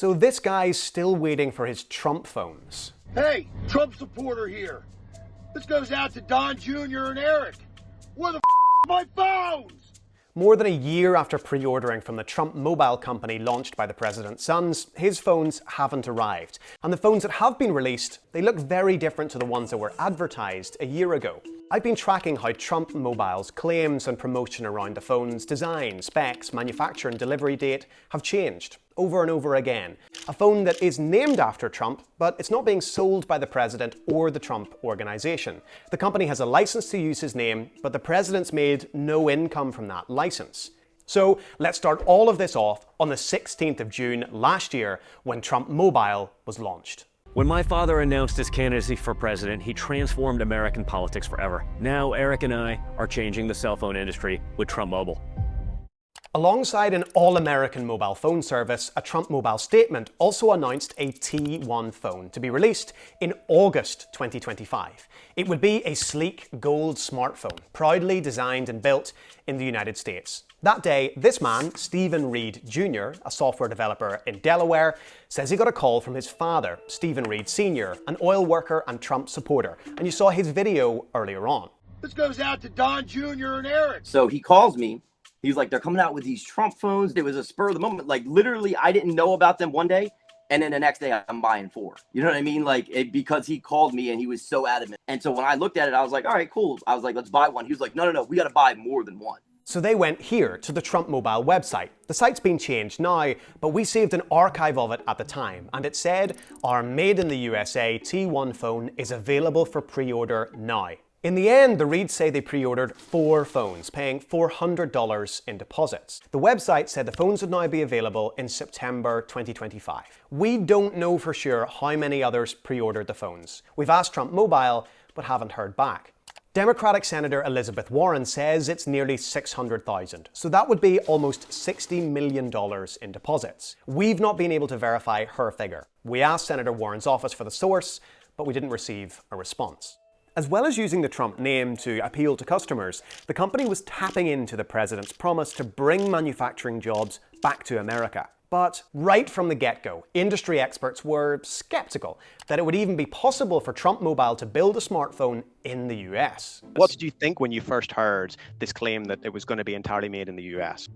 So this guy's still waiting for his Trump phones. Hey, Trump supporter here. This goes out to Don Jr. and Eric. Where the f are my phones? More than a year after pre-ordering from the Trump mobile company launched by the president's sons, his phones haven't arrived. And the phones that have been released, they look very different to the ones that were advertised a year ago. I've been tracking how Trump Mobile's claims and promotion around the phone's design, specs, manufacture and delivery date have changed over and over again. A phone that is named after Trump, but it's not being sold by the president or the Trump organization. The company has a license to use his name, but the president's made no income from that license. So let's start all of this off on the 16th of June last year when Trump Mobile was launched. When my father announced his candidacy for president, he transformed American politics forever. Now Eric and I are changing the cell phone industry with Trump Mobile. Alongside an all-American mobile phone service, a Trump Mobile statement also announced a T1 phone to be released in August 2025. It would be a sleek gold smartphone, proudly designed and built in the United States. That day, this man, Stephen Reed Jr., a software developer in Delaware, says he got a call from his father, Stephen Reed Sr., an oil worker and Trump supporter. And you saw his video earlier on. This goes out to Don Jr. and Eric. So he calls me. He was like, they're coming out with these Trump phones. It was a spur of the moment. Like, literally, I didn't know about them one day. And then the next day, I'm buying 4. You know what I mean? Like, because he called me and he was so adamant. And so when I looked at it, I was like, all right, cool. I was like, let's buy one. He was like, no, we got to buy more than one. So they went here to the Trump Mobile website. The site's been changed now, but we saved an archive of it at the time, and it said, our made in the USA T1 phone is available for pre-order now. In the end, the Reeds say they pre-ordered 4 phones, paying $400 in deposits. The website said the phones would now be available in September 2025. We don't know for sure how many others pre-ordered the phones. We've asked Trump Mobile, but haven't heard back. Democratic Senator Elizabeth Warren says it's nearly 600,000, so that would be almost $60 million in deposits. We've not been able to verify her figure. We asked Senator Warren's office for the source, but we didn't receive a response. As well as using the Trump name to appeal to customers, the company was tapping into the president's promise to bring manufacturing jobs back to America. But right from the get-go, industry experts were skeptical that it would even be possible for Trump Mobile to build a smartphone in the US. What did you think when you first heard this claim that it was going to be entirely made in the US?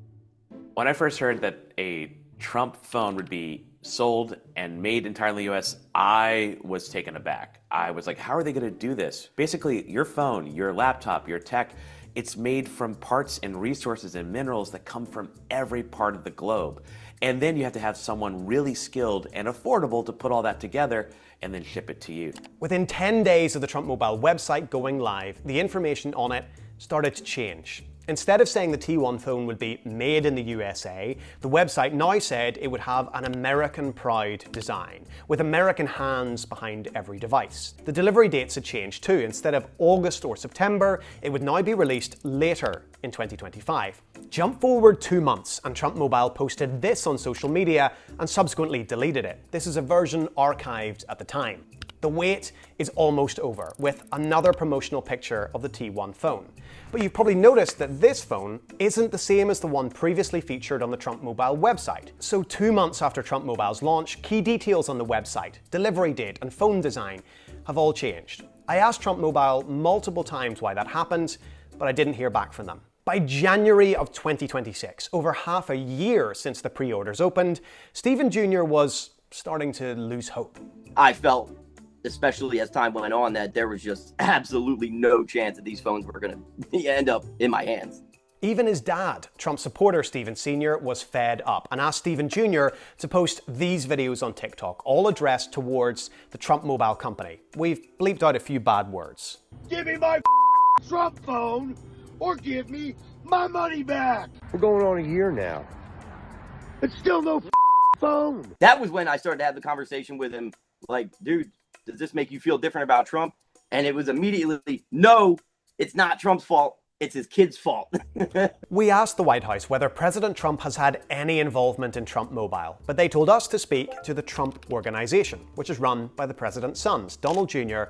When I first heard that a Trump phone would be sold and made entirely in the US, I was taken aback. I was like, how are they going to do this? Basically, your phone, your laptop, your tech, it's made from parts and resources and minerals that come from every part of the globe. And then you have to have someone really skilled and affordable to put all that together and then ship it to you. Within 10 days of the Trump Mobile website going live, the information on it started to change. Instead of saying the T1 phone would be made in the USA, the website now said it would have an American proud design, with American hands behind every device. The delivery dates had changed too. Instead of August or September, it would now be released later in 2025. Jump forward 2 months and Trump Mobile posted this on social media and subsequently deleted it. This is a version archived at the time. The wait is almost over, with another promotional picture of the T1 phone. But you've probably noticed that this phone isn't the same as the one previously featured on the Trump Mobile website. So 2 months after Trump Mobile's launch, key details on the website, delivery date and phone design have all changed. I asked Trump Mobile multiple times why that happened, but I didn't hear back from them. By January of 2026, over half a year since the pre-orders opened, Stephen Jr. was starting to lose hope. I felt, especially as time went on, that there was just absolutely no chance that these phones were going to end up in my hands. Even his dad, Trump supporter Stephen Sr., was fed up and asked Stephen Jr. to post these videos on TikTok, all addressed towards the Trump Mobile company. We've bleeped out a few bad words. Give me my Trump phone or give me my money back. We're going on a year now. It's still no phone. That was when I started to have the conversation with him, like, dude, does this make you feel different about Trump? And it was immediately, no, it's not Trump's fault. it's his kid's fault. We asked the White House whether President Trump has had any involvement in Trump Mobile, but they told us to speak to the Trump Organization, which is run by the president's sons, Donald Jr.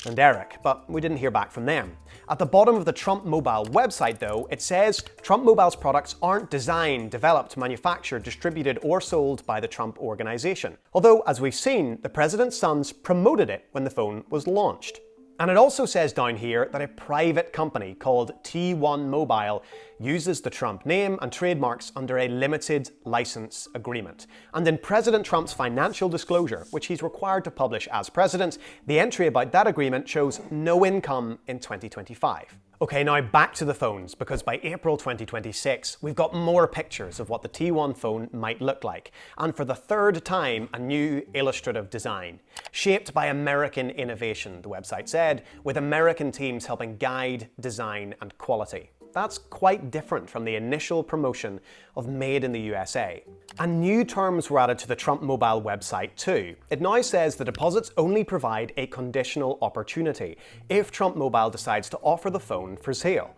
and Eric, but we didn't hear back from them. At the bottom of the Trump Mobile website, though, it says Trump Mobile's products aren't designed, developed, manufactured, distributed, or sold by the Trump Organization. Although, as we've seen, the president's sons promoted it when the phone was launched. And it also says down here that a private company called T1 Mobile uses the Trump name and trademarks under a limited license agreement. And in President Trump's financial disclosure, which he's required to publish as president, the entry about that agreement shows no income in 2025. Okay, now back to the phones, because by April 2026, we've got more pictures of what the T1 phone might look like, and for the third time, a new illustrative design. Shaped by American innovation, the website said, with American teams helping guide, design, and quality. That's quite different from the initial promotion of Made in the USA. And new terms were added to the Trump Mobile website too. It now says the deposits only provide a conditional opportunity if Trump Mobile decides to offer the phone for sale.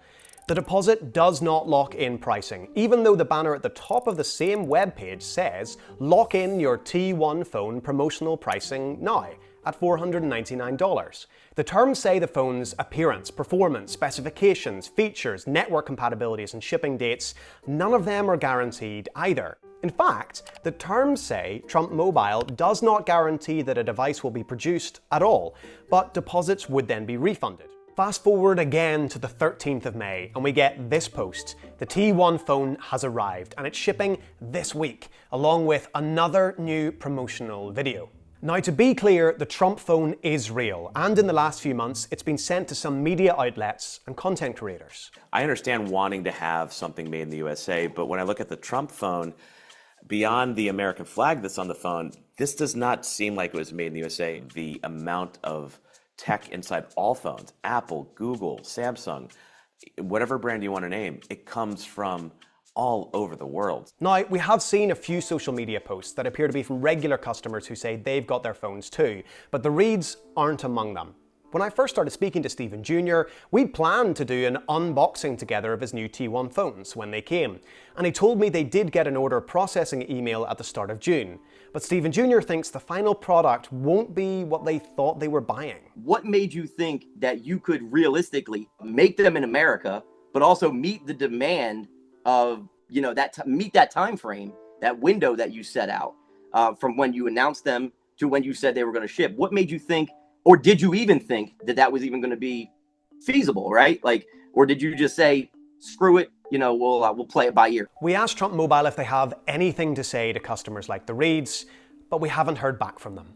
The deposit does not lock in pricing, even though the banner at the top of the same webpage says, lock in your T1 phone promotional pricing now at $499. The terms say the phone's appearance, performance, specifications, features, network compatibilities, and shipping dates, none of them are guaranteed either. In fact, the terms say Trump Mobile does not guarantee that a device will be produced at all, but deposits would then be refunded. Fast forward again to the 13th of May, and we get this post. The T1 phone has arrived, and it's shipping this week, along with another new promotional video. Now, to be clear, the Trump phone is real, and in the last few months, it's been sent to some media outlets and content creators. I understand wanting to have something made in the USA, but when I look at the Trump phone, beyond the American flag that's on the phone, this does not seem like it was made in the USA. The amount of tech inside all phones, Apple, Google, Samsung, whatever brand you want to name, it comes from all over the world. Now, we have seen a few social media posts that appear to be from regular customers who say they've got their phones too, but the Reeds aren't among them. When I first started speaking to Stephen Jr., we'd planned to do an unboxing together of his new T1 phones when they came, and he told me they did get an order processing email at the start of June. But Stephen Jr. thinks the final product won't be what they thought they were buying. What made you think that you could realistically make them in America, but also meet the demand of, meet that time frame, that window that you set out from when you announced them to when you said they were going to ship? What made you think, or did you even think that that was even going to be feasible, right? Or did you just say, screw it, we'll play it by ear? We asked Trump Mobile if they have anything to say to customers like the Reeds, but we haven't heard back from them.